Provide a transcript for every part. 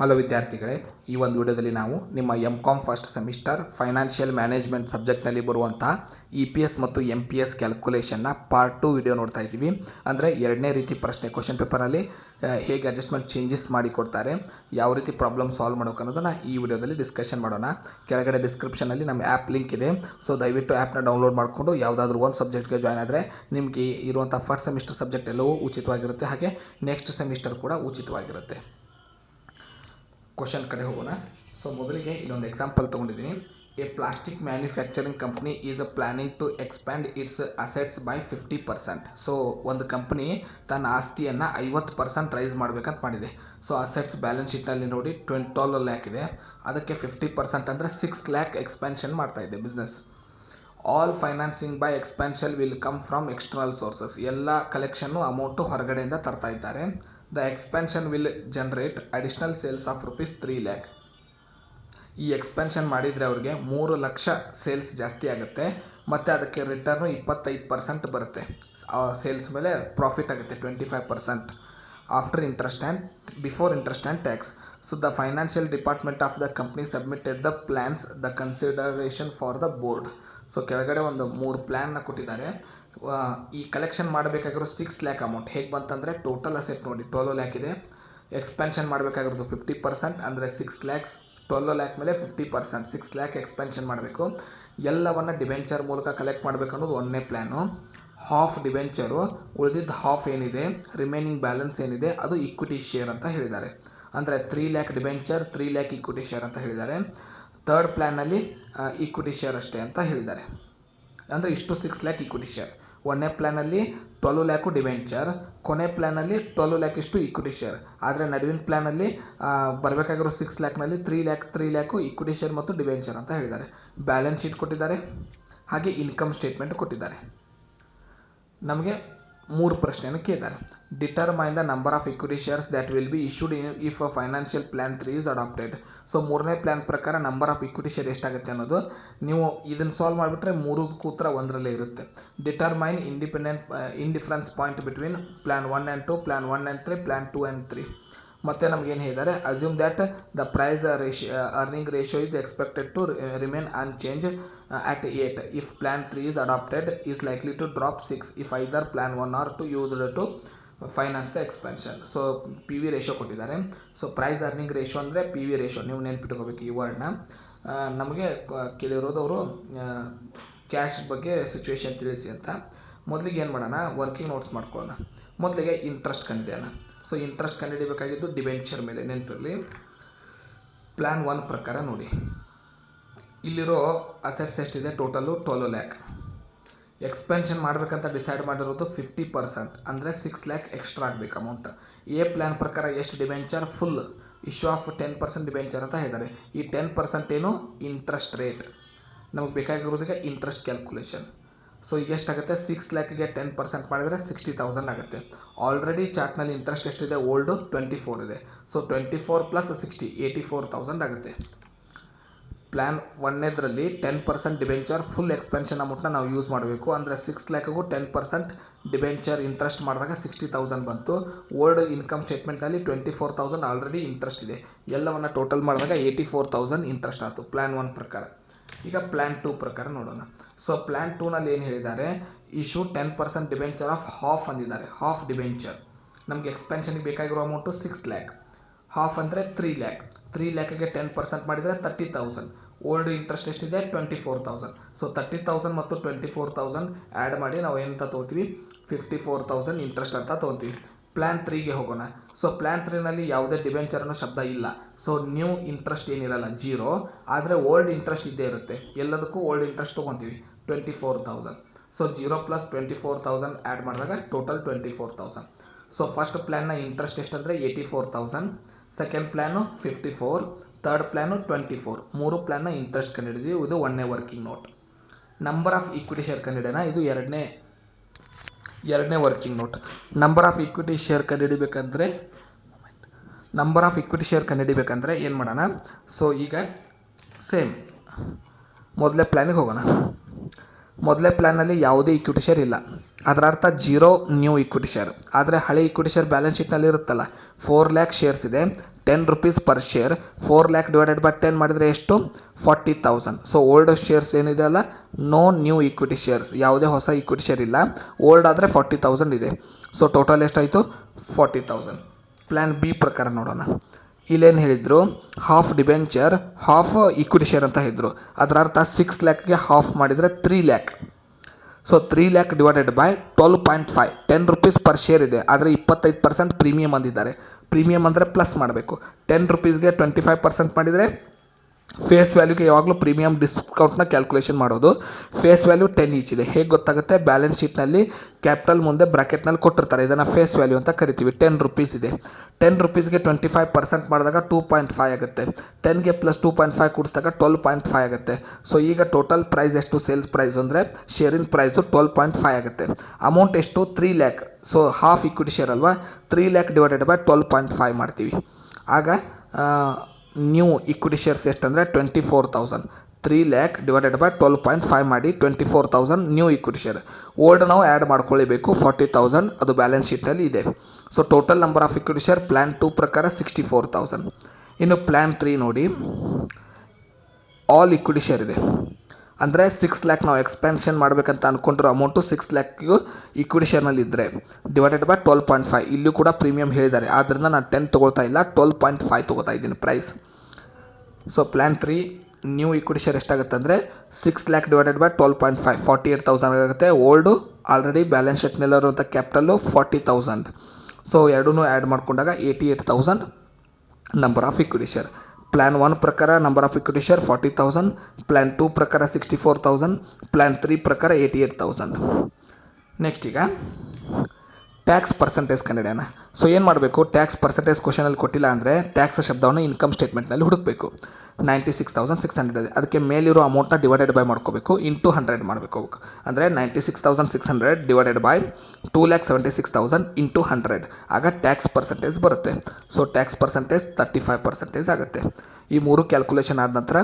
Hello ವಿದ್ಯಾರ್ಥಿಗಳೇ, ಈ ಒಂದು ವಿಡಿಯೋದಲ್ಲಿ ನಾವು ನಿಮ್ಮ ಎಂ.ಕಾಮ್ ಫಸ್ಟ್ ಸೆಮಿಸ್ಟರ್ ಫೈನಾನ್ಷಿಯಲ್ ಮ್ಯಾನೇಜ್ಮೆಂಟ್ ಸಬ್ಜೆಕ್ಟ್ನಲ್ಲಿ ಬರುವಂತಹ EPS ಮತ್ತು MPS ಕ್ಯಾಲ್ಕುಲೇಷನ್ನ ಪಾರ್ಟ್ 2 ವಿಡಿಯೋ ನೋಡ್ತಾ ಇದ್ದೀವಿ. ಅಂದರೆ ಎರಡನೇ ರೀತಿ ಪ್ರಶ್ನೆ ಕ್ವಶನ್ ಪೇಪರಲ್ಲಿ ಹೇಗೆ ಅಡ್ಜಸ್ಟ್ಮೆಂಟ್ ಚೇಂಜಸ್ ಮಾಡಿ ಕೊಡ್ತಾರೆ, ಯಾವ ರೀತಿ ಪ್ರಾಬ್ಲಮ್ ಸಾಲ್ವ್ ಮಾಡೋಕೆ ಅನ್ನೋದನ್ನು ಈ ವಿಡಿಯೋದಲ್ಲಿ ಡಿಸ್ಕಷನ್ ಮಾಡೋಣ. ಕೆಳಗಡೆ ಡಿಸ್ಕ್ರಿಪ್ಷನಲ್ಲಿ ನಮ್ಮ ಆ್ಯಪ್ ಲಿಂಕ್ ಇದೆ. ಸೊ ದಯವಿಟ್ಟು ಆ್ಯಪ್ನ ಡೌನ್ಲೋಡ್ ಮಾಡಿಕೊಂಡು ಯಾವುದಾದ್ರೂ ಒಂದು ಸಬ್ಜೆಕ್ಟ್ಗೆ ಜಾಯ್ನ್ ಆದರೆ ನಿಮಗೆ ಇರುವಂಥ ಫಸ್ಟ್ ಸೆಮಿಸ್ಟರ್ ಸಬ್ಜೆಕ್ಟ್ ಎಲ್ಲವೂ ಉಚಿತವಾಗಿರುತ್ತೆ, ಹಾಗೆ ನೆಕ್ಸ್ಟ್ ಸೆಮಿಸ್ಟರ್ ಕೂಡ ಉಚಿತವಾಗಿರುತ್ತೆ. ಕ್ವಶನ್ ಕಡೆ ಹೋಗೋಣ. ಸೊ ಮೊದಲಿಗೆ ಇಲ್ಲೊಂದು ಎಕ್ಸಾಂಪಲ್ ತೊಗೊಂಡಿದ್ದೀನಿ. A plastic manufacturing company is planning to expand its assets by 50%. So ಒಂದು ಕಂಪ್ನಿ ತನ್ನ ಆಸ್ತಿಯನ್ನು 50% ರೈಸ್ ಮಾಡಬೇಕಂತ ಮಾಡಿದೆ. ಸೊ ಅಸೆಟ್ಸ್ ಬ್ಯಾಲೆನ್ಸ್ ಶೀಟ್ನಲ್ಲಿ ನೋಡಿ 12 ಲ್ಯಾಕ್ ಇದೆ, ಅದಕ್ಕೆ 50% ಅಂದರೆ 6 ಲ್ಯಾಕ್ ಎಕ್ಸ್ಪ್ಯಾನ್ಷನ್ ಮಾಡ್ತಾ ಇದೆ business. All financing by expansion will come from external sources. ಎಲ್ಲ ಕಲೆಕ್ಷನ್ನು ಅಮೌಂಟು ಹೊರಗಡೆಯಿಂದ ತರ್ತಾ ಇದ್ದಾರೆ. The expansion will generate additional sales of rupees 3 lac. ಈ ಎಕ್ಸ್ಪ್ಯಾನ್ಷನ್ ಮಾಡಿದರೆ ಅವ್ರಿಗೆ 3 ಲಕ್ಷ ಸೇಲ್ಸ್ ಜಾಸ್ತಿ ಆಗುತ್ತೆ, ಮತ್ತು ಅದಕ್ಕೆ ರಿಟರ್ನು 25% ಬರುತ್ತೆ. ಸೇಲ್ಸ್ ಮೇಲೆ ಪ್ರಾಫಿಟ್ ಆಗುತ್ತೆ 25% after interest and before interest and tax. So the financial department of the company submitted the plans the consideration for the board. So ಕೆಳಗಡೆ ಒಂದು 3 ಪ್ಲ್ಯಾನ್ನ ಕೊಟ್ಟಿದ್ದಾರೆ. ಈ ಕಲೆಕ್ಷನ್ ಮಾಡಬೇಕಾಗಿರೋ 6 ಲ್ಯಾಕ್ ಅಮೌಂಟ್ ಹೇಗೆ ಬಂತಂದರೆ ಟೋಟಲ್ ಅಸೆಟ್ ನೋಡಿ 12 ಲ್ಯಾಕ್ ಇದೆ, ಎಕ್ಸ್ಪ್ಯಾನ್ಷನ್ ಮಾಡಬೇಕಾಗಿರೋದು 50% ಅಂದರೆ 6 ಲ್ಯಾಕ್ಸ್. 12 ಲ್ಯಾಕ್ ಮೇಲೆ 50% 6 ಲ್ಯಾಕ್ ಎಕ್ಸ್ಪ್ಯಾನ್ಷನ್ ಮಾಡಬೇಕು. ಎಲ್ಲವನ್ನು ಡಿಬೆಂಚರ್ ಮೂಲಕ ಕಲೆಕ್ಟ್ ಮಾಡಬೇಕು ಅನ್ನೋದು ಒಂದನೇ ಪ್ಲ್ಯಾನು. ಹಾಫ್ ಡಿಬೆಂಚರು, ಉಳಿದಿದ್ದು ಹಾಫ್ ಏನಿದೆ ರಿಮೈನಿಂಗ್ ಬ್ಯಾಲೆನ್ಸ್ ಏನಿದೆ ಅದು ಇಕ್ವಿಟಿ ಶೇರ್ ಅಂತ ಹೇಳಿದ್ದಾರೆ. ಅಂದರೆ 3 lac debenture 3 lac equity share ಅಂತ ಹೇಳಿದ್ದಾರೆ. ಥರ್ಡ್ ಪ್ಲ್ಯಾನಲ್ಲಿ ಇಕ್ವಿಟಿ ಶೇರ್ ಅಷ್ಟೇ ಅಂತ ಹೇಳಿದ್ದಾರೆ. ಅಂದರೆ ಇಷ್ಟು 6 ಲ್ಯಾಕ್ ಇಕ್ವಿಟಿ ಶೇರ್. ಒಂದನೇ ಪ್ಲ್ಯಾನಲ್ಲಿ 12 ಲ್ಯಾಕು ಡಿಬೆಂಚರ್, ಕೊನೆ ಪ್ಲ್ಯಾನಲ್ಲಿ 12 ಲ್ಯಾಕ್ ಇಷ್ಟು ಇಕ್ವಿಟಿ ಶೇರ್. ಆದರೆ ನಡುವಿನ ಪ್ಲ್ಯಾನಲ್ಲಿ ಬರಬೇಕಾಗಿರೋ 6 ಲ್ಯಾಕ್ನಲ್ಲಿ 3 ಲ್ಯಾಕು ಇಕ್ವಿಟಿ ಶೇರ್ ಮತ್ತು ಡಿಬೆಂಚರ್ ಅಂತ ಹೇಳಿದ್ದಾರೆ. ಬ್ಯಾಲೆನ್ಸ್ ಶೀಟ್ ಕೊಟ್ಟಿದ್ದಾರೆ, ಹಾಗೆ ಇನ್ಕಮ್ ಸ್ಟೇಟ್ಮೆಂಟ್ ಕೊಟ್ಟಿದ್ದಾರೆ. ನಮಗೆ 3 ಪ್ರಶ್ನೆಯನ್ನು ಕೇಳಿದ್ದಾರೆ. Determine the number of equity shares that will be issued if financial plan 3 is adopted. So ಮೂರನೇ ಪ್ಲ್ಯಾನ್ ಪ್ರಕಾರ ನಂಬರ್ ಆಫ್ ಇಕ್ವಿಟಿ ಶೇರ್ ಎಷ್ಟಾಗುತ್ತೆ ಅನ್ನೋದು ನೀವು ಇದನ್ನು ಸಾಲ್ವ್ ಮಾಡಿಬಿಟ್ರೆ 3ಕ್ಕೂ ಉತ್ತರ ಒಂದರಲ್ಲೇ ಇರುತ್ತೆ. Determine indifference point between plan 1 and 2, plan 1 and 3, plan 2 and 3. ಮತ್ತು ನಮಗೇನು ಹೇಳಿದ್ದಾರೆ, assume that the price earning ratio is expected to remain unchanged at 8. If plan 3 is adopted, is likely to drop 6 if either plan 1 or 2 used to finance the expansion. So PV ratio ಕೊಟ್ಟಿದ್ದಾರೆ. So price earning ratio ಅಂದರೆ PV ratio, ನೀವು ನೆನ್ಪಿಟ್ಕೋಬೇಕು ಈ ವರ್ಡ್ನ. ನಮಗೆ ಕೇಳಿರೋದು ಅವರು cash ಬಗ್ಗೆ situation ತಿಳಿಸಿ ಅಂತ. ಮೊದಲಿಗೆ ಏನು ಮಾಡೋಣ, ವರ್ಕಿಂಗ್ ನೋಟ್ಸ್ ಮಾಡ್ಕೊಳ್ಳೋಣ. ಮೊದಲಿಗೆ ಇಂಟ್ರೆಸ್ಟ್ ಕಂಡಿಡಿಯೋಣ. ಸೊ ಇಂಟ್ರೆಸ್ಟ್ ಕಂಡುಹಿಡಿಯಬೇಕಾಗಿದ್ದು ಡಿಬೆಂಚರ್ ಮೇಲೆ ನೆನಪಿರಲಿ. ಪ್ಲ್ಯಾನ್ 1 ಪ್ರಕಾರ ನೋಡಿ, ಇಲ್ಲಿರೋ ಅಸೆಟ್ಸ್ ಎಷ್ಟಿದೆ ಟೋಟಲು 12 ಲ್ಯಾಕ್. ಎಕ್ಸ್ಪೆನ್ಷನ್ ಮಾಡಬೇಕಂತ ಡಿಸೈಡ್ ಮಾಡಿರೋದು 50% ಅಂದರೆ 6 ಲ್ಯಾಕ್ ಎಕ್ಸ್ಟ್ರಾ ಆಗಬೇಕು ಅಮೌಂಟ್. ಎ ಪ್ಲ್ಯಾನ್ ಪ್ರಕಾರ ಎಷ್ಟು debenture, full issue of 10% debenture ಅಂತ ಹೇಳಿದ್ದಾರೆ. ಈ 10% ಏನು ಇಂಟ್ರೆಸ್ಟ್ ರೇಟ್. ನಮಗೆ ಬೇಕಾಗಿರೋದಕ್ಕೆ ಇಂಟ್ರೆಸ್ಟ್ ಕ್ಯಾಲ್ಕುಲೇಷನ್. ಸೊ ಈಗ ಎಷ್ಟಾಗುತ್ತೆ, 6 ಲ್ಯಾಕಿಗೆ 10% ಮಾಡಿದರೆ 60,000 ಆಗುತ್ತೆ. ಆಲ್ರೆಡಿ ಚಾರ್ಟ್ನಲ್ಲಿ ಇಂಟ್ರೆಸ್ಟ್ ಎಷ್ಟಿದೆ, ಓಲ್ಡು 24 ಇದೆ. ಸೊ 24 + 60 84,000 ಆಗುತ್ತೆ. ಪ್ಲ್ಯಾನ್ 1ನೇದರಲ್ಲಿ 10% ಡಿಬೆಂಚರ್ ಫುಲ್ ಎಕ್ಸ್ಪೆನ್ಷನ್ ಅಮೌಂಟ್ನ ನಾವು ಯೂಸ್ ಮಾಡಬೇಕು. ಅಂದರೆ 6 ಲ್ಯಾಕಿಗೂ 10% ಡಿಬೆಂಚರ್ ಇಂಟ್ರೆಸ್ಟ್ ಮಾಡಿದಾಗ 60,000 ಬಂತು. ಓಲ್ಡ್ ಇನ್ಕಮ್ ಸ್ಟೇಟ್ಮೆಂಟ್ನಲ್ಲಿ 24,000 ಆಲ್ರೆಡಿ ಇಂಟ್ರೆಸ್ಟ್ ಇದೆ. ಎಲ್ಲವನ್ನು ಟೋಟಲ್ ಮಾಡಿದಾಗ 84,000 ಇಂಟ್ರೆಸ್ಟ್ ಆಯಿತು ಪ್ಲ್ಯಾನ್ 1 ಪ್ರಕಾರ. ಈಗ ಪ್ಲ್ಯಾನ್ 2 ಪ್ರಕಾರ ನೋಡೋಣ. ಸೊ ಪ್ಲ್ಯಾನ್ 2ನಲ್ಲಿ ಏನು ಹೇಳಿದ್ದಾರೆ, ಇಶ್ಯೂ 10% ಡಿಬೆಂಚರ್ ಆಫ್ ಹಾಫ್ ಅಂದಿದ್ದಾರೆ. ಹಾಫ್ ಡಿಬೆಂಚರ್ ನಮಗೆ ಎಕ್ಸ್ಪೆನ್ಷನ್ಗೆ ಬೇಕಾಗಿರೋ ಅಮೌಂಟು 6 ಲ್ಯಾಕ್. ಹಾಫ್ ಅಂದರೆ 3 ಲ್ಯಾಕ್. 3 ಲ್ಯಾಕಿಗೆ 10% ಮಾಡಿದರೆ 30,000. ಓಲ್ಡ್ ಇಂಟ್ರೆಸ್ಟ್ ಎಷ್ಟಿದೆ 24,000. ಸೊ 30,000 ಮತ್ತು 24,000 ಆ್ಯಡ್ ಮಾಡಿ ನಾವು ಏನಂತ ತೊಗೋತೀವಿ, 54,000 ಇಂಟ್ರೆಸ್ಟ್ ಅಂತ ತೊಗೊತೀವಿ. ಪ್ಲ್ಯಾನ್ 3ಗೆ ಹೋಗೋಣ. ಸೊ ಪ್ಲ್ಯಾನ್ 3ನಲ್ಲಿ ಯಾವುದೇ ಡಿಬೆಂಚರ್ ಅನ್ನೋ ಶಬ್ದ ಇಲ್ಲ. ಸೊ ನ್ಯೂ ಇಂಟ್ರೆಸ್ಟ್ ಏನಿರಲ್ಲ, 0. ಆದರೆ ಓಲ್ಡ್ ಇಂಟ್ರೆಸ್ಟ್ ಇದ್ದೇ ಇರುತ್ತೆ. ಎಲ್ಲದಕ್ಕೂ ಓಲ್ಡ್ ಇಂಟ್ರೆಸ್ಟ್ ತೊಗೊತೀವಿ 24,000. ಸೊ 0 + 24,000 ಆ್ಯಡ್ ಮಾಡಿದಾಗ ಟೋಟಲ್ 24,000. ಸೊ ಫಸ್ಟ್ ಪ್ಲ್ಯಾನ್ನ ಇಂಟ್ರೆಸ್ಟ್ ಎಷ್ಟಂದರೆ 84,000, ಸೆಕೆಂಡ್ ಪ್ಲ್ಯಾನು 54, ಥರ್ಡ್ ಪ್ಲ್ಯಾನು 24. 3 ಪ್ಲ್ಯಾನ್ನ ಇಂಟ್ರೆಸ್ಟ್ ಕಂಡುಹಿಡಿದ್ವಿ. ಇದು 1ನೇ working note. Number of equity share ಕಂಡುಹಿಡಿಯೋಣ. ಇದು ಎರಡನೇ working note. Number of equity share ಕಂಡುಹಿಡಿಬೇಕಂದ್ರೆ ಏನು ಮಾಡೋಣ, ಸೊ ಈಗ ಸೇಮ್ ಮೊದಲೇ ಪ್ಲ್ಯಾನಿಗೆ ಹೋಗೋಣ. ಮೊದಲೇ ಪ್ಲ್ಯಾನಲ್ಲಿ ಯಾವುದೇ ಇಕ್ವಿಟಿ ಶೇರ್ ಇಲ್ಲ, ಅದರ ಅರ್ಥ 0 ನ್ಯೂ ಇಕ್ವಿಟಿ ಶೇರ್. ಆದರೆ ಹಳೆ ಇಕ್ವಿಟಿ ಶೇರ್ ಬ್ಯಾಲೆನ್ಸ್ ಶೀಟ್ನಲ್ಲಿ ಇರುತ್ತಲ್ಲ, 4 ಲ್ಯಾಕ್ ಶೇರ್ಸ್ ಇದೆ, 10 rupees per share, 4 lakh divided by 10 ಮಾಡಿದರೆ ಎಷ್ಟು 40,000. ಸೊ ಓಲ್ಡ್ ಶೇರ್ಸ್ ಏನಿದೆ ಅಲ್ಲ, ನೋ ನ್ಯೂ ಈಕ್ವಿಟಿ ಶೇರ್ಸ್, ಯಾವುದೇ ಹೊಸ ಈಕ್ವಿಟಿ ಶೇರ್ ಇಲ್ಲ. ಓಲ್ಡ್ ಆದರೆ 40,000 ಇದೆ. ಸೊ ಟೋಟಲ್ ಎಷ್ಟಾಯಿತು 40,000. ಪ್ಲ್ಯಾನ್ ಬಿ ಪ್ರಕಾರ ನೋಡೋಣ. ಇಲ್ಲೇನು ಹೇಳಿದರು, half debenture half equity share ಅಂತ ಹೇಳಿದರು. ಅದರ ಅರ್ಥ 6 ಲ್ಯಾಕ್ಗೆ ಹಾಫ್ ಮಾಡಿದರೆ 3 lakh. So 3 lakh divided by 12.5, 10 rupees per share ಇದೆ. ಆದರೆ 25% ಪ್ರೀಮಿಯಮ್ ಅಂದಿದ್ದಾರೆ. ಪ್ರೀಮಿಯಮ್ ಅಂದರೆ ಪ್ಲಸ್ ಮಾಡಬೇಕು. 10 rupeesಗೆ 25% ಮಾಡಿದರೆ ಫೇಸ್ ವ್ಯಾಲ್ಯೂಗೆ ಯಾವಾಗಲೂ ಪ್ರೀಮಿಯಮ್ ಡಿಸ್ಕೌಂಟ್ನ ಕ್ಯಾಲ್ಕುಲೇಷನ್ ಮಾಡೋದು. ಫೇಸ್ ವ್ಯಾಲ್ಯೂ 10 ಈಚ್ ಇದೆ. ಹೇಗೆ ಗೊತ್ತಾಗುತ್ತೆ, ಬ್ಯಾಲೆನ್ಸ್ ಶೀಟ್ನಲ್ಲಿ ಕ್ಯಾಪಿಟಲ್ ಮುಂದೆ ಬ್ರಾಕೆಟ್ನಲ್ಲಿ ಕೊಟ್ಟಿರ್ತಾರೆ, ಇದನ್ನು ಫೇಸ್ ವ್ಯಾಲ್ಯೂ ಅಂತ ಕರಿತೀವಿ. 10 rupees ಇದೆ. 10 rupeesಗೆ 25% ಮಾಡಿದಾಗ 2.5 ಆಗುತ್ತೆ. 10ಗೆ ಪ್ಲಸ್ 2.5 ಕೂಡಿಸಿದಾಗ 12.5 ಆಗುತ್ತೆ. ಸೊ ಈಗ ಟೋಟಲ್ ಪ್ರೈಸ್ ಎಷ್ಟು, ಸೇಲ್ಸ್ ಪ್ರೈಸ್ ಅಂದರೆ ಶೇರಿನ ಪ್ರೈಸು 12.5 ಆಗುತ್ತೆ. ಅಮೌಂಟ್ ಎಷ್ಟು 3 lakh. So half equity share ಅಲ್ವಾ, 3 ಲ್ಯಾಕ್ ಡಿವೈಡೆಡ್ ಬೈ 12.5 ಮಾಡ್ತೀವಿ. ಆಗ ನ್ಯೂ ಈಕ್ವಿಟಿ ಶೇರ್ಸ್ ಎಷ್ಟಂದರೆ 24,000. 3 ಲ್ಯಾಕ್ ಡಿವೈಡೆಡ್ ಬೈ 12.5 ಮಾಡಿ 24,000 ನ್ಯೂ ಈಕ್ವಿಟಿ ಶೇರ್. ಓಲ್ಡ್ ನಾವು ಆ್ಯಡ್ ಮಾಡ್ಕೊಳ್ಳೇಬೇಕು 40,000, ಅದು ಬ್ಯಾಲೆನ್ಸ್ ಶೀಟಲ್ಲಿ ಇದೆ. So total number of equity share plan 2 ಪ್ರಕಾರ 64,000. ಇನ್ನು ಪ್ಲ್ಯಾನ್ 3 ನೋಡಿ, ಆಲ್ ಈಕ್ವಿಟಿ ಶೇರ್ ಇದೆ. ಅಂದರೆ 6 ಲ್ಯಾಕ್ ನಾವು ಎಕ್ಸ್ಪೆನ್ಷನ್ ಮಾಡಬೇಕಂತ ಅಂದ್ಕೊಂಡಿರೋ ಅಮೌಂಟು 6 ಲ್ಯಾಕ್ಗೂ ಈಕ್ವಿಟಿ ಶೇರ್ನಲ್ಲಿ ಇದ್ದರೆ ಡಿವೈಡೆಡ್ ಬೈ 12.5. ಇಲ್ಲೂ ಕೂಡ ಪ್ರೀಮಿಯಮ್ ಹೇಳಿದ್ದಾರೆ, ಆದ್ದರಿಂದ ನಾನು 10 ತೊಗೊಳ್ತಾ ಇಲ್ಲ, 12.5 ತೊಗೋತಾ ಇದ್ದೀನಿ price. So plan 3 new equity share ಎಷ್ಟಾಗುತ್ತೆ ಅಂದರೆ 6 ಲ್ಯಾಕ್ ಡಿವೈಡೆಡ್ ಬೈ 12.5, 48,000 ಆಗುತ್ತೆ. ಓಲ್ಡು ಆಲ್ರೆಡಿ ಬ್ಯಾಲೆನ್ಸ್ ಶೀಟ್ನಲ್ಲಿರುವಂಥ ಕ್ಯಾಪಿಟಲ್ಲು 40,000. ಸೊ ಎರಡೂ ಆ್ಯಡ್ ಮಾಡಿಕೊಂಡಾಗ 88,000 number of equity share. Plan 1 ಪ್ರಕಾರ number of equity share 40,000, plan 2 ಪ್ರಕಾರ 64,000, ಪ್ಲ್ಯಾನ್ 3 ಪ್ರಕಾರ 88,000. ನೆಕ್ಸ್ಟ್ ಈಗ ಟ್ಯಾಕ್ಸ್ ಪರ್ಸೆಂಟೇಜ್ ಕಂಡಿಡಿಯೋಣ. ಸೊ ಏನು ಮಾಡಬೇಕು, ಟ್ಯಾಕ್ಸ್ ಪರ್ಸೆಂಟೇಜ್ ಕ್ವಶನಲ್ಲಿ ಕೊಟ್ಟಿಲ್ಲ ಅಂದರೆ ಟ್ಯಾಕ್ಸ್ ಶಬ್ದವನ್ನು ಇನ್ಕಮ್ ಸ್ಟೇಟ್ಮೆಂಟ್ನಲ್ಲಿ ಹುಡುಕಬೇಕು. 96,600 ಇದೆ. ಅದಕ್ಕೆ ಮೇಲಿರೋ ಅಮೌಂಟ್ನ ಡಿವೈಡೆಡ್ ಬೈ ಮಾಡ್ಕೋಬೇಕು, ಇಂಟು 100 ಮಾಡಬೇಕು. ಅಂದರೆ 96,600 ಡಿವೈಡೆಡ್ ಬೈ 2,76,000 ಇಂಟು 100, ಆಗ ಟ್ಯಾಕ್ಸ್ ಪರ್ಸೆಂಟೇಜ್ ಬರುತ್ತೆ. ಸೊ ಟ್ಯಾಕ್ಸ್ ಪರ್ಸೆಂಟೇಜ್ 35% ಆಗುತ್ತೆ. ಈ ಮೂರು ಕ್ಯಾಲ್ಕುಲೇಷನ್ ಆದ ನಂತರ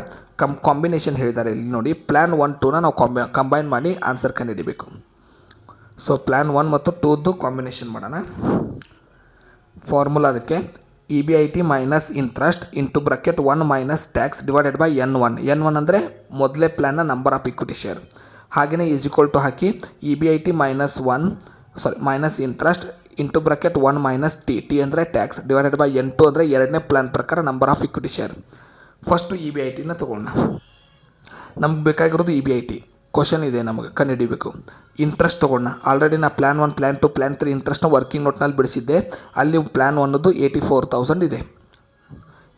ಕಾಂಬಿನೇಷನ್ ಹೇಳಿದ್ದಾರೆ ಇಲ್ಲಿ ನೋಡಿ. ಪ್ಲ್ಯಾನ್ 1 2ನ ನಾವು ಕಂಬೈನ್ ಮಾಡಿ ಆನ್ಸರ್ ಕಂಡುಹಿಡಿಬೇಕು. ಸೊ ಪ್ಲ್ಯಾನ್ 1 ಮತ್ತು 2ದು ಕಾಂಬಿನೇಷನ್ ಮಾಡೋಣ. ಫಾರ್ಮುಲಾ ಅದಕ್ಕೆ EBIT minus interest into bracket 1 minus tax divided by N1 ಅಂದರೆ ಮೊದಲೇ ಪ್ಲ್ಯಾನ್ನ ನಂಬರ್ ಆಫ್ ಈಕ್ವಿಟಿ ಶೇರ್. ಹಾಗೆಯೇ ಈಸ್ ಈಕ್ವಲ್ ಟು ಹಾಕಿ EBIT minus interest into bracket 1 minus T ಅಂದರೆ ಟ್ಯಾಕ್ಸ್ ಡಿವೈಡೆಡ್ ಬೈ N2 ಅಂದರೆ ಎರಡನೇ ಪ್ಲ್ಯಾನ್ ಪ್ರಕಾರ number of equity share. First EBITನ ತೊಗೊಳ್ಳೋಣ. ನಮ್ಗೆ ಬೇಕಾಗಿರೋದು EBIT. ಕ್ವಶನ್ ಇದೆ ನಮಗೆ ಕಂಡುಹಿಡಿಬೇಕು. ಇಂಟ್ರೆಸ್ಟ್ ತೊಗೊಳ್ಳೋಣ. ಆಲ್ರೆಡಿ ನಾ ಪ್ಲ್ಯಾನ್ 1 ಪ್ಲ್ಯಾನ್ 2 ಪ್ಲ್ಯಾನ್ 3 ಇಂಟ್ರೆಸ್ಟ್ನ ವರ್ಕಿಂಗ್ ನೋಟ್ನಲ್ಲಿ ಬಿಡಿಸಿದ್ದೆ. ಅಲ್ಲಿ ಪ್ಲ್ಯಾನ್ 1ದು 84,000 ಇದೆ.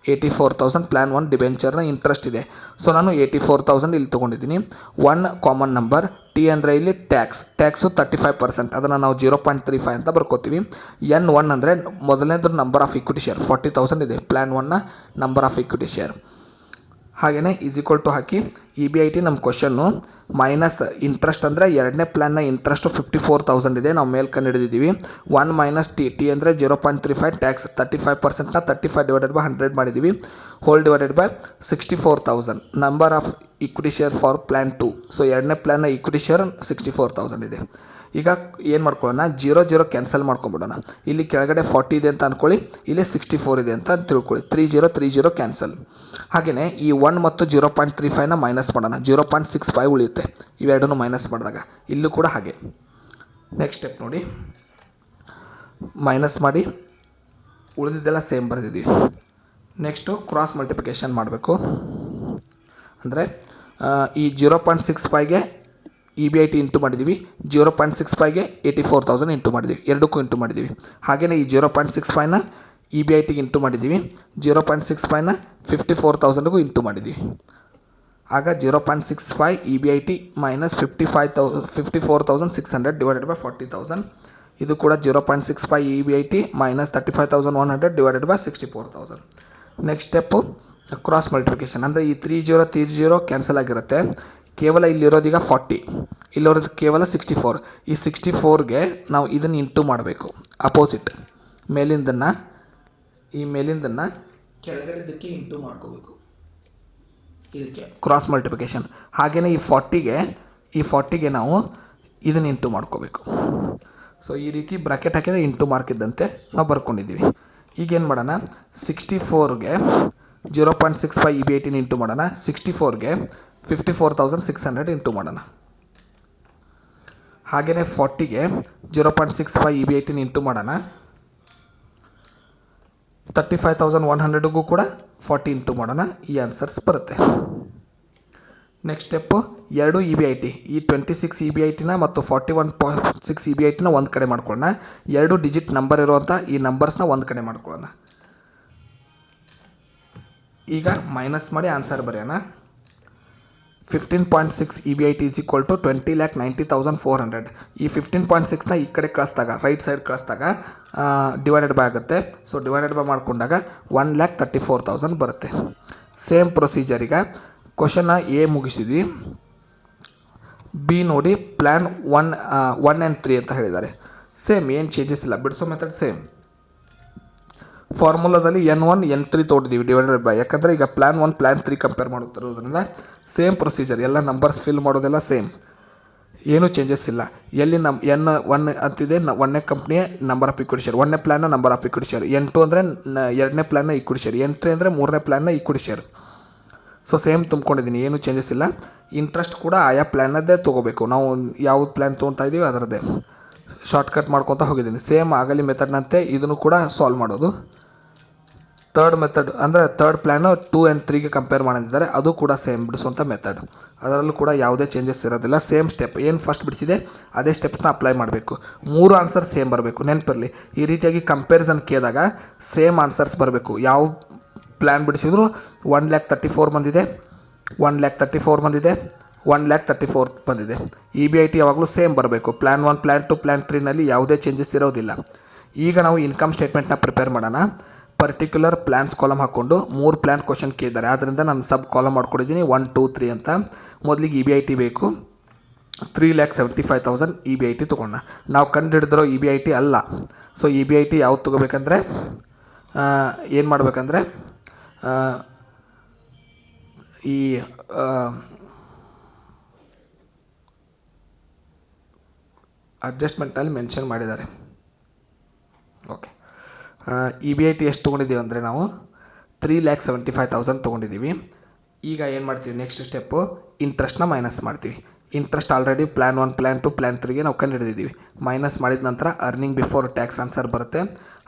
84,000 ಪ್ಲ್ಯಾನ್ 1 ಡಿಬೆಂಚರ್ನ ಇಂಟ್ರೆಸ್ಟ್ ಇದೆ. ಸೊ ನಾನು 84,000 ಇಲ್ಲಿ ತೊಗೊಂಡಿದ್ದೀನಿ. 1 ಕಾಮನ್ ನಂಬರ್, ಟಿ ಅಂದರೆ ಇಲ್ಲಿ ಟ್ಯಾಕ್ಸು 35%, ಅದನ್ನು ನಾವು 0.35 ಅಂತ ಬರ್ಕೋತೀವಿ. N1 ಅಂದರೆ ಮೊದಲನೇದು ನಂಬರ್ ಆಫ್ ಈಕ್ವಿಟಿ ಶೇರ್ 40,000 ಇದೆ. ಪ್ಲ್ಯಾನ್ 1ನ ನಂಬರ್ ಆಫ್ ಈಕ್ವಿಟಿ ಶೇರ್. ಹಾಗೆಯೇ ಈಸ್ ಈಕ್ವಲ್ ಟು ಹಾಕಿ EBIT ನಮ್ಮ ಕ್ವಶನ್ನು ಮೈನಸ್ ಇಂಟ್ರೆಸ್ಟ್ ಅಂದರೆ ಎರಡನೇ ಪ್ಲ್ಯಾನ್ನ ಇಂಟ್ರೆಸ್ಟು 54,000 ಇದೆ, ನಾವು ಮೇಲೆ ಕಂಡುಹಿಡಿದಿದ್ದೀವಿ. 1 ಮೈನಸ್ ಟಿ ಅಂದರೆ 0.35, ಟ್ಯಾಕ್ಸ್ 35%ನ 35 ಡಿವೈಡೆಡ್ ಬೈ 100 ಮಾಡಿದ್ದೀವಿ. Whole divided by 64,000 number of equity share for plan 2. So ಎರಡನೇ ಪ್ಲ್ಯಾನ್ನ ಈಕ್ವಿಟಿ ಶೇರ್ 64,000 ಇದೆ. ಈಗ ಏನು ಮಾಡ್ಕೊಳ್ಳೋಣ, 0 ಕ್ಯಾನ್ಸಲ್ ಮಾಡ್ಕೊಂಬಿಡೋಣ. ಇಲ್ಲಿ ಕೆಳಗಡೆ 40 ಇದೆ ಅಂತ ಅಂದ್ಕೊಳ್ಳಿ, ಇಲ್ಲಿ 64 ಇದೆ ಅಂತ ತಿಳ್ಕೊಳ್ಳಿ. 30 ಕ್ಯಾನ್ಸಲ್. ಹಾಗೆಯೇ ಈ 1 ಮತ್ತು 0.35ನ ಮೈನಸ್ ಮಾಡೋಣ. 0.65 ಉಳಿಯುತ್ತೆ ಇವೆರಡನ್ನು ಮೈನಸ್ ಮಾಡಿದಾಗ. ಇಲ್ಲೂ ಕೂಡ ಹಾಗೆ. ನೆಕ್ಸ್ಟ್ ಸ್ಟೆಪ್ ನೋಡಿ, ಮೈನಸ್ ಮಾಡಿ ಉಳಿದಿದ್ದೆಲ್ಲ ಸೇಮ್ ಬರೆದಿದ್ದೀವಿ. ನೆಕ್ಸ್ಟು ಕ್ರಾಸ್ ಮಲ್ಟಿಪ್ಲಿಕೇಶನ್ ಮಾಡಬೇಕು. ಅಂದರೆ ಈ 0.65ಗೆ EBIT ಇಂಟು ಮಾಡಿದ್ದೀವಿ, 0.65ಗೆ 84,000 ಇಂಟು ಮಾಡಿದ್ದೀವಿ, ಎರಡಕ್ಕೂ ಇಂಟು ಮಾಡಿದ್ದೀವಿ. ಹಾಗೆಯೇ ಈ 0.65ನ EBITಗೆ ಇಂಟು ಮಾಡಿದ್ದೀವಿ, 0.65ನ 54,000ಗೂ ಇಂಟು ಮಾಡಿದ್ದೀವಿ. ಆಗ 0.65 EBIT ಮೈನಸ್ 54,600 ಡಿವೈಡೆಡ್ ಬೈ 40,000. ಇದು ಕೂಡ 0.65 EBIT minus 35,100 divided by 64,000. Next step cross multiplication. ಅಂದರೆ ಈ 30 ಕ್ಯಾನ್ಸಲ್ ಆಗಿರುತ್ತೆ. ಕೇವಲ ಇಲ್ಲಿರೋದೀಗ 40, ಇಲ್ಲಿರೋದು ಕೇವಲ 64. ಈ 64ಗೆ ನಾವು ಇದನ್ನು ಇಂಟು ಮಾಡಬೇಕು. ಅಪೋಸಿಟ್ ಮೇಲಿಂದನ್ನು ಕೆಳಗಡೆದಕ್ಕೆ ಇಂಟು ಮಾಡ್ಕೋಬೇಕು. ಇದಕ್ಕೆ ಕ್ರಾಸ್ ಮಲ್ಟಿಪ್ಲಿಕೇಶನ್. ಹಾಗೆಯೇ ಈ 40ಗೆ ನಾವು ಇದನ್ನು ಇಂಟು ಮಾಡ್ಕೋಬೇಕು. ಸೊ ಈ ರೀತಿ ಬ್ರಾಕೆಟ್ ಹಾಕಿದರೆ ಇಂಟು ಮಾರ್ಕ್ ಇದ್ದಂತೆ ನಾವು ಬರ್ಕೊಂಡಿದ್ದೀವಿ. ಈಗೇನು ಮಾಡೋಣ 64ಗೆ 0.65 EB18 ಇಂಟು ಮಾಡೋಣ. 64ಗೆ 54,600 ಇಂಟು ಮಾಡೋಣ. ಹಾಗೆಯೇ 40ಗೆ 0.65 EB18 ಇಂಟು ಮಾಡೋಣ. 35,100ಗೂ ಕೂಡ 40 ಇಂಟು ಮಾಡೋಣ. ಈ ಆನ್ಸರ್ಸ್ ಬರುತ್ತೆ. ನೆಕ್ಸ್ಟ್ ಸ್ಟೆಪ್ಪು 2 EB18 ಈ 26 EB18 ಮತ್ತು 41.6 EB18 ಒಂದು ಕಡೆ ಮಾಡ್ಕೊಳ್ಳೋಣ. 2 ಡಿಜಿಟ್ ನಂಬರ್ ಇರುವಂಥ ಈ ನಂಬರ್ಸ್ನ ಒಂದು ಕಡೆ ಮಾಡ್ಕೊಳ್ಳೋಣ. ಈಗ ಮೈನಸ್ ಮಾಡಿ ಆನ್ಸರ್ ಬರೆಯೋಣ. 15.6 EB18 ಈಸ್ ಈಕ್ವಲ್ ಟು 20,90,400. ಈ 15.6ನ ಈ ಕಡೆ ಕಳಿಸಿದಾಗ ರೈಟ್ ಸೈಡ್ ಕಳಿಸಿದಾಗ ಡಿವೈಡೆಡ್ ಬೈ ಆಗುತ್ತೆ. ಸೊ ಡಿವೈಡೆಡ್ ಬೈ ಮಾಡ್ಕೊಂಡಾಗ 1,34,000 ಬರುತ್ತೆ. Same procedure. ಈಗ ಕ್ವಶನ್ನ ಎ ಮುಗಿಸಿದ್ವಿ. ಬಿ ನೋಡಿ ಪ್ಲ್ಯಾನ್ 1 and 3 ಅಂತ ಹೇಳಿದ್ದಾರೆ. ಸೇಮ್ ಏನು ಚೇಂಜಸ್ ಇಲ್ಲ, ಬಿಡಿಸೋ ಮೆಥಡ್ ಸೇಮ್. ಫಾರ್ಮುಲಾದಲ್ಲಿ N1 N3 ತೊಗೊಂಡಿದ್ದೀವಿ ಡಿವೈಡೆಡ್ ಬೈ, ಯಾಕಂದರೆ ಈಗ ಪ್ಲ್ಯಾನ್ 1 ಪ್ಲ್ಯಾನ್ 3 ಕಂಪೇರ್ ಮಾಡುತ್ತಿರೋದ್ರಿಂದ ಸೇಮ್ ಪ್ರೊಸೀಜರ್, ಎಲ್ಲ ನಂಬರ್ಸ್ ಫಿಲ್ ಮಾಡೋದೆಲ್ಲ ಸೇಮ್, ಏನೂ ಚೇಂಜಸ್ ಇಲ್ಲ. ಎಲ್ಲಿ N1 ಅಂತಿದೆ 1ನೇ ಕಂಪ್ನಿಯ ನಂಬರ್ ಆಫ್ ಇಕ್ವಿಟಿ ಶೇರ್, 1ನೇ ಪ್ಲ್ಯಾನ್ನ number of equity share, N2 ಅಂದರೆ 2ನೇ ಪ್ಲ್ಯಾನ್ನ ಇಕ್ವಿಟಿ ಶೇರ್, N3 ಅಂದರೆ 3ನೇ ಪ್ಲ್ಯಾನ್ನ ಇಕ್ವಿಟಿ ಶೇರ್. ಸೊ ಸೇಮ್ ತುಂಬ್ಕೊಂಡಿದ್ದೀನಿ, ಏನೂ ಚೇಂಜಸ್ ಇಲ್ಲ. ಇಂಟ್ರೆಸ್ಟ್ ಕೂಡ ಆಯಾ ಪ್ಲ್ಯಾನದ್ದೇ ತೊಗೋಬೇಕು. ನಾವು ಯಾವ ಪ್ಲ್ಯಾನ್ ತೊಗೊತಾ ಇದ್ದೀವಿ ಅದರದ್ದೇ ಶಾರ್ಟ್ಕಟ್ ಮಾಡ್ಕೊತಾ ಹೋಗಿದ್ದೀನಿ. ಸೇಮ್ ಆಗಲಿ ಮೆಥಡ್ನಂತೆ ಇದನ್ನು ಕೂಡ ಸಾಲ್ವ್ ಮಾಡೋದು. ಥರ್ಡ್ ಮೆಥಡ್ ಅಂದರೆ ಥರ್ಡ್ ಪ್ಲ್ಯಾನು 2 and 3ಗೆ ಕಂಪೇರ್ ಮಾಡಿದ್ದಾರೆ, ಅದು ಕೂಡ ಸೇಮ್ ಬಿಡಿಸುವಂಥ ಮೆಥಡ್. ಅದರಲ್ಲೂ ಕೂಡ ಯಾವುದೇ ಚೇಂಜಸ್ ಇರೋದಿಲ್ಲ. ಸೇಮ್ ಸ್ಟೆಪ್, ಏನು ಫಸ್ಟ್ ಬಿಡಿಸಿದೆ ಅದೇ ಸ್ಟೆಪ್ಸ್ನ ಅಪ್ಲೈ ಮಾಡಬೇಕು. 3 ಆನ್ಸರ್ ಸೇಮ್ ಬರಬೇಕು, ನೆನಪಿರಲಿ. ಈ ರೀತಿಯಾಗಿ ಕಂಪೇರಿಸನ್ ಕೇಳಿದಾಗ ಸೇಮ್ ಆನ್ಸರ್ಸ್ ಬರಬೇಕು. ಯಾವ ಪ್ಲ್ಯಾನ್ ಬಿಡಿಸಿದ್ರು 1,34,000 ಬಂದಿದೆ, 1,34,000 ಬಂದಿದೆ, 1,34,000 ಬಂದಿದೆ. EB18 ಯಾವಾಗಲೂ ಸೇಮ್ ಬರಬೇಕು. ಪ್ಲ್ಯಾನ್ 1 ಪ್ಲ್ಯಾನ್ 2 ಪ್ಲ್ಯಾನ್ 3ನಲ್ಲಿ ಯಾವುದೇ ಚೇಂಜಸ್ ಇರೋದಿಲ್ಲ. ಈಗ ನಾವು ಇನ್ಕಮ್ ಸ್ಟೇಟ್ಮೆಂಟ್ನ ಪ್ರಿಪೇರ್ ಮಾಡೋಣ. ಪರ್ಟಿಕ್ಯುಲರ್ ಪ್ಲ್ಯಾನ್ಸ್ ಕಾಲಮ್ ಹಾಕ್ಕೊಂಡು 3 ಪ್ಲ್ಯಾನ್ ಕ್ವಶನ್ ಕೇಳಿದ್ದಾರೆ, ಆದ್ದರಿಂದ ನಾನು ಸಬ್ ಕಾಲಮ್ ಮಾಡ್ಕೊಂಡಿದ್ದೀನಿ 1, 2, 3 ಅಂತ. ಮೊದಲಿಗೆ EB18 ಬೇಕು, 3,75,000 EB18 ತೊಗೊಂಡ. ನಾವು ಕಂಡು ಹಿಡಿದಿರೋ EB18 ಅಲ್ಲ. ಸೊ EB18 ಯಾವ್ದು ತೊಗೋಬೇಕಂದ್ರೆ ಏನು ಮಾಡಬೇಕಂದ್ರೆ ಈ ಅಡ್ಜಸ್ಟ್ಮೆಂಟ್ನಲ್ಲಿ ಮೆನ್ಷನ್ ಮಾಡಿದ್ದಾರೆ. ಓಕೆ, EB18 ಎಷ್ಟು ತೊಗೊಂಡಿದ್ದೀವಿ ಅಂದರೆ ನಾವು 3,75,000 ತೊಗೊಂಡಿದ್ದೀವಿ. ಈಗ ಏನು ಮಾಡ್ತೀವಿ, ನೆಕ್ಸ್ಟ್ ಸ್ಟೆಪ್ಪು ಇಂಟ್ರೆಸ್ಟ್ನ ಮೈನಸ್ ಮಾಡ್ತೀವಿ. Interest already plan 1 plan 2 plan 3ಗೆ ನಾವು ಕಂಡು ಹಿಡಿದಿದ್ದೀವಿ. ಮೈನಸ್ ಮಾಡಿದ ನಂತರ ಅರ್ನಿಂಗ್ ಬಿಫೋರ್ ಟ್ಯಾಕ್ಸ್ ಆನ್ಸರ್ ಬರುತ್ತೆ.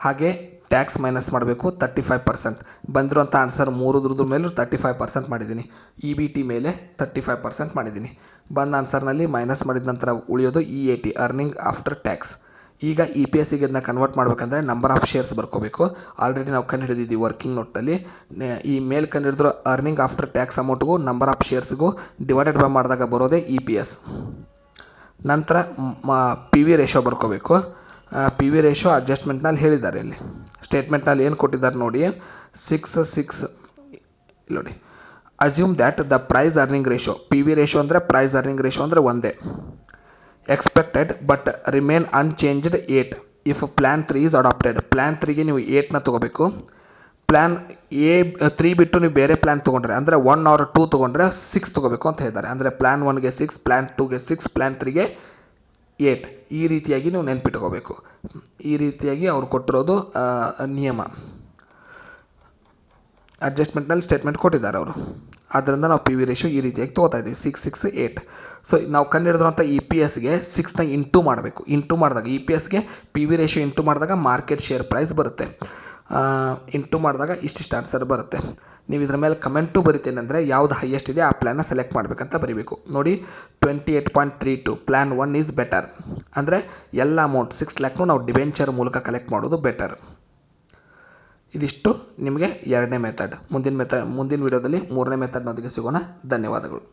ಹಾಗೆ ಟ್ಯಾಕ್ಸ್ ಮೈನಸ್ ಮಾಡಬೇಕು 35%. ಬಂದಿರೋಂಥ ಆನ್ಸರ್ 3 ಮೇಲೂ 35% ಮಾಡಿದ್ದೀನಿ. EBT ಮೇಲೆ 35% ಮಾಡಿದ್ದೀನಿ. ಬಂದ ಆನ್ಸರ್ನಲ್ಲಿ ಮೈನಸ್ ಮಾಡಿದ ನಂತರ ಉಳಿಯೋದು EAT, ಅರ್ನಿಂಗ್ ಆಫ್ಟರ್ ಟ್ಯಾಕ್ಸ್. ಈಗ EPSಗೆ ಇದನ್ನ ಕನ್ವರ್ಟ್ ಮಾಡಬೇಕಂದ್ರೆ ನಂಬರ್ ಆಫ್ ಶೇರ್ಸ್ ಬರ್ಕೋಬೇಕು. ಆಲ್ರೆಡಿ ನಾವು ಕಂಡು ಹಿಡಿದಿದ್ದೀವಿ ವರ್ಕಿಂಗ್ ನೋಟಲ್ಲಿ. ಈ ಮೇಲ್ ಕಂಡು ಹಿಡಿದ್ರು ಅರ್ನಿಂಗ್ ಆಫ್ಟರ್ ಟ್ಯಾಕ್ಸ್ ಅಮೌಂಟ್ಗೂ ನಂಬರ್ ಆಫ್ ಶೇರ್ಸ್ಗೂ ಡಿವೈಡೆಡ್ ಬೈ ಮಾಡಿದಾಗ ಬರೋದೇ EPS. ನಂತರ PV ರೇಷೋ ಬರ್ಕೋಬೇಕು. PV ರೇಷೋ ಅಡ್ಜಸ್ಟ್ಮೆಂಟ್ನಲ್ಲಿ ಹೇಳಿದ್ದಾರೆ, ಇಲ್ಲಿ ಸ್ಟೇಟ್ಮೆಂಟ್ನಲ್ಲಿ ಏನು ಕೊಟ್ಟಿದ್ದಾರೆ ನೋಡಿ, 6 ನೋಡಿ, assume that the price earning ratio, PV ratio ಅಂದರೆ ಪ್ರೈಸ್ ಅರ್ನಿಂಗ್ ರೇಷೋ ಅಂದರೆ ಒಂದೇ, expected but remain unchanged 8 if plan 3 is adopted. Plan 3ಗೆ ನೀವು 8ನ ತೊಗೋಬೇಕು. ಪ್ಲ್ಯಾನ್ 3 ಬಿಟ್ಟು ನೀವು ಬೇರೆ ಪ್ಲ್ಯಾನ್ ತೊಗೊಂಡ್ರೆ ಅಂದರೆ 1 or 2 ತೊಗೊಂಡ್ರೆ 6 ತೊಗೋಬೇಕು ಅಂತ ಹೇಳಿದ್ದಾರೆ. ಅಂದರೆ ಪ್ಲ್ಯಾನ್ 1ಗೆ 6, ಪ್ಲ್ಯಾನ್ 2ಗೆ 6, ಪ್ಲ್ಯಾನ್ 3ಗೆ 8. ಈ ರೀತಿಯಾಗಿ ನೀವು ನೆನ್ಪಿಟ್ಕೋಬೇಕು. ಈ ರೀತಿಯಾಗಿ ಅವ್ರು ಕೊಟ್ಟಿರೋದು ನಿಯಮ. ಅಡ್ಜಸ್ಟ್ಮೆಂಟ್ನಲ್ಲಿ ಸ್ಟೇಟ್ಮೆಂಟ್ ಕೊಟ್ಟಿದ್ದಾರೆ ಅವರು. ಆದ್ದರಿಂದ ನಾವು PV ರೇಷೋ ಈ ರೀತಿಯಾಗಿ ತೊಗೋತಾ ಇದ್ದೀವಿ 6, 6, 8. ಸೊ ನಾವು ಕಂಡುಹಿಡಿದ್ರಂಥ EPSಗೆ 6ನ ಇಂಟು ಮಾಡಬೇಕು. ಇಂಟು ಮಾಡಿದಾಗ EPSಗೆ PV ರೇಷೋ ಇಂಟು ಮಾಡಿದಾಗ ಮಾರ್ಕೆಟ್ ಶೇರ್ ಪ್ರೈಸ್ ಬರುತ್ತೆ. ಇಂಟು ಮಾಡಿದಾಗ ಇಷ್ಟಿಷ್ಟು ಆನ್ಸರ್ ಬರುತ್ತೆ. ನೀವು ಇದ್ರ ಮೇಲೆ ಕಮೆಂಟು ಬರಿತೇನೆ ಅಂದರೆ ಯಾವುದು ಹೈಯೆಸ್ಟ್ ಇದೆ ಆ ಪ್ಲ್ಯಾನ್ನ ಸೆಲೆಕ್ಟ್ ಮಾಡಬೇಕಂತ ಬರೀಬೇಕು. ನೋಡಿ 28.32 ಪ್ಲ್ಯಾನ್ 1 ಈಸ್ ಬೆಟರ್ ಅಂದರೆ ಎಲ್ಲ ಅಮೌಂಟ್ 6 lakhನೂ ನಾವು ಡಿಬೆಂಚರ್ ಮೂಲಕ ಕಲೆಕ್ಟ್ ಮಾಡೋದು ಬೆಟರ್. ಇದಿಷ್ಟು ನಿಮಗೆ 2ನೇ ಮೆಥಡ್. ಮುಂದಿನ ವಿಡಿಯೋದಲ್ಲಿ 3ನೇ ಮೆಥಡ್ನೊಂದಿಗೆ ಸಿಗೋಣ. ಧನ್ಯವಾದಗಳು.